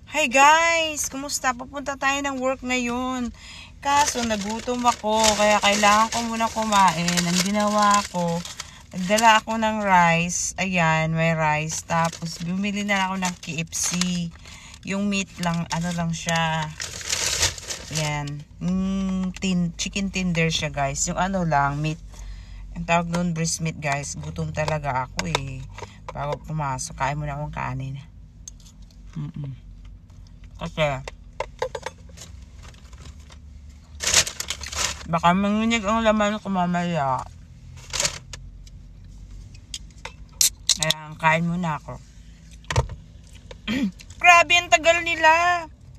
Hi guys! Kumusta? Pupunta tayo ng work ngayon. Kaso nagutom ako, kaya kailangan ko muna kumain. Ang ginawa ko, nagdala ako ng rice. Ayan, may rice. Tapos bumili na ako ng KFC. Yung meat lang, ano lang siya. Ayan. Chicken tender siya guys. Yung ano lang, meat. Ang tawag doon, breast meat guys. Gutom talaga ako eh. Bago pumasok, kain muna akong kanin. Kasi baka manginig ang laman ko mamaya. Ayan, kain muna ako. Grabe, ang tagal nila.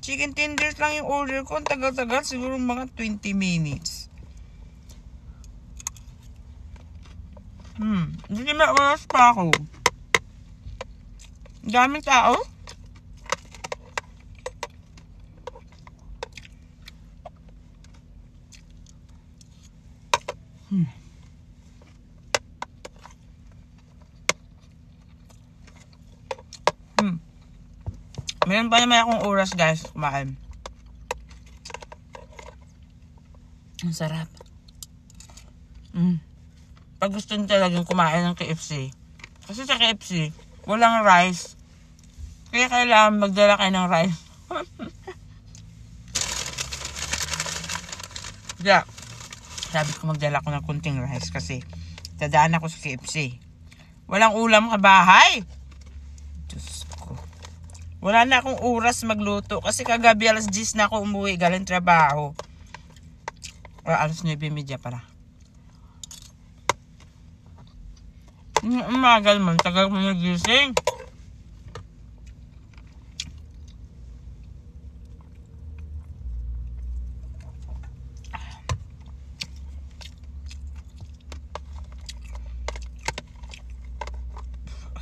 Chicken tenders lang yung order ko. Ang tagal-tagal. Siguro mga 20 minutes. Hindi may oras pa ako. Daming tao. Meron pa naman akong oras guys kumain. Ang sarap. Pag gusto nyo talagang kumain ng KFC. Kasi sa KFC, walang rice. Kaya kailangan magdala kayo ng rice. Yeah. Sabi ko magdala ko ng kunting rice kasi dadaan ako sa KFC. Walang ulam ka bahay. Diyos ko. Wala na akong oras magluto kasi kagabi alas 10 na ako umuwi galing trabaho. O alas 9:30 pala. Umagal man, tagal mo nagising.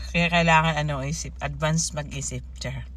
Kaya kailangan isip, advance mag-isip. Char.